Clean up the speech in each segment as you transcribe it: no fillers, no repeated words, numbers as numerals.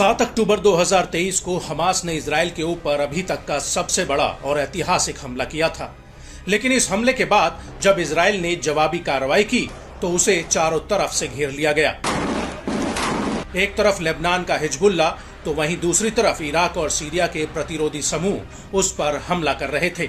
7 अक्टूबर 2023 को हमास ने इजराइल के ऊपर अभी तक का सबसे बड़ा और ऐतिहासिक हमला किया था। लेकिन इस हमले के बाद जब इजराइल ने जवाबी कार्रवाई की तो उसे चारों तरफ से घेर लिया गया। एक तरफ लेबनान का हिजबुल्ला तो वहीं दूसरी तरफ इराक और सीरिया के प्रतिरोधी समूह उस पर हमला कर रहे थे।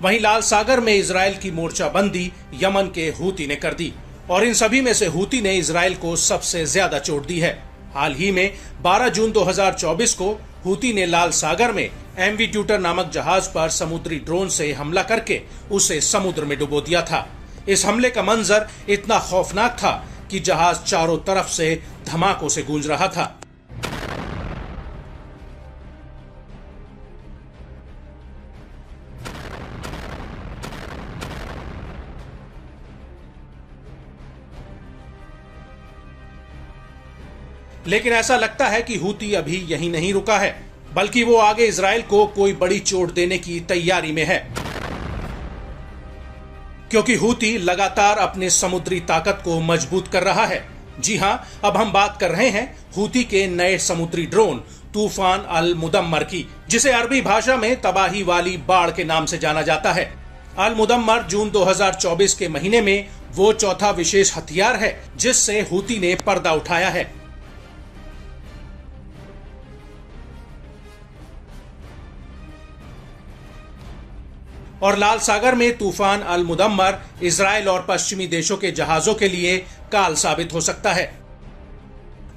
वहीं लाल सागर में इजराइल की मोर्चाबंदी यमन के हूती ने कर दी और इन सभी में से हूती ने इजराइल को सबसे ज्यादा चोट दी है। हाल ही में 12 जून 2024 को हूती ने लाल सागर में एमवी ट्यूटर नामक जहाज पर समुद्री ड्रोन से हमला करके उसे समुद्र में डुबो दिया था। इस हमले का मंजर इतना खौफनाक था कि जहाज चारों तरफ से धमाकों से गूंज रहा था। लेकिन ऐसा लगता है कि हूती अभी यहीं नहीं रुका है, बल्कि वो आगे इजराइल को कोई बड़ी चोट देने की तैयारी में है, क्योंकि हूती लगातार अपने समुद्री ताकत को मजबूत कर रहा है। जी हां, अब हम बात कर रहे हैं हूती के नए समुद्री ड्रोन तूफान अल मुदम्मर की, जिसे अरबी भाषा में तबाही वाली बाढ़ के नाम से जाना जाता है। अल मुदम्मर जून 2024 के महीने में वो चौथा विशेष हथियार है जिससे हूती ने पर्दा उठाया है। और लाल सागर में तूफान अल मुदम्मर इजराइल और पश्चिमी देशों के जहाजों के लिए काल साबित हो सकता है।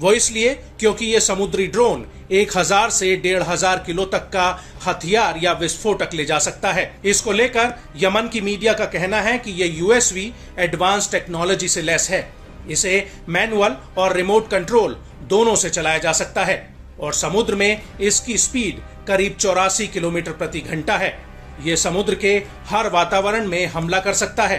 वो इसलिए क्योंकि ये समुद्री ड्रोन 1000 से 1500 किलो तक का हथियार या विस्फोटक ले जा सकता है। इसको लेकर यमन की मीडिया का कहना है कि ये यूएसवी एडवांस टेक्नोलॉजी से लैस है। इसे मैनुअल और रिमोट कंट्रोल दोनों से चलाया जा सकता है और समुद्र में इसकी स्पीड करीब 84 किलोमीटर प्रति घंटा है। ये समुद्र के हर वातावरण में हमला कर सकता है।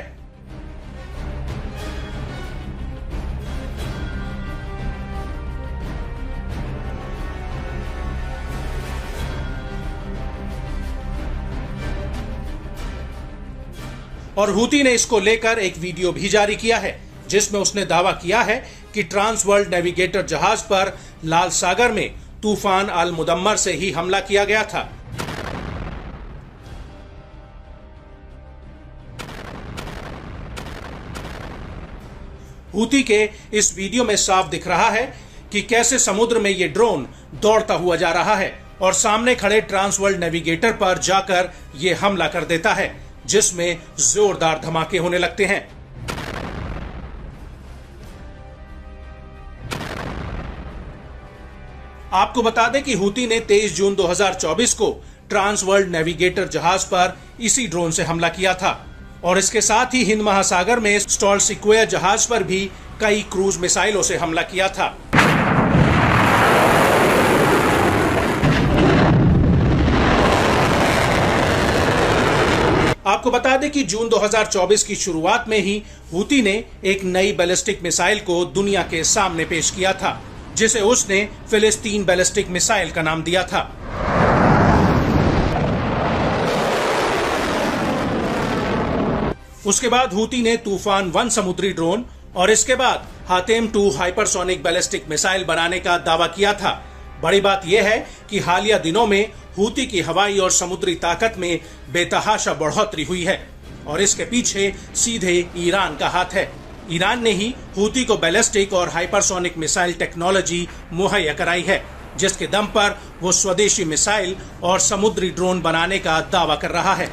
और हूती ने इसको लेकर एक वीडियो भी जारी किया है जिसमें उसने दावा किया है कि ट्रांस वर्ल्ड नेविगेटर जहाज पर लाल सागर में तूफान अल मुदम्मर से ही हमला किया गया था। हूती के इस वीडियो में साफ दिख रहा है कि कैसे समुद्र में ये ड्रोन दौड़ता हुआ जा रहा है और सामने खड़े ट्रांस वर्ल्ड नेविगेटर पर जाकर ये हमला कर देता है, जिसमें जोरदार धमाके होने लगते हैं। आपको बता दें कि हूती ने 23 जून 2024 को ट्रांस वर्ल्ड नेविगेटर जहाज पर इसी ड्रोन से हमला किया था और इसके साथ ही हिंद महासागर में स्टॉल सिक्वेयर जहाज पर भी कई क्रूज मिसाइलों से हमला किया था। आपको बता दें कि जून 2024 की शुरुआत में ही हूती ने एक नई बैलिस्टिक मिसाइल को दुनिया के सामने पेश किया था, जिसे उसने फिलिस्तीन बैलिस्टिक मिसाइल का नाम दिया था। उसके बाद हूती ने तूफान 1 समुद्री ड्रोन और इसके बाद हातेम 2 हाइपरसोनिक बैलिस्टिक मिसाइल बनाने का दावा किया था। बड़ी बात यह है कि हालिया दिनों में हूती की हवाई और समुद्री ताकत में बेतहाशा बढ़ोतरी हुई है और इसके पीछे सीधे ईरान का हाथ है। ईरान ने ही हूती को बैलिस्टिक और हाइपरसोनिक मिसाइल टेक्नोलॉजी मुहैया कराई है, जिसके दम पर वो स्वदेशी मिसाइल और समुद्री ड्रोन बनाने का दावा कर रहा है।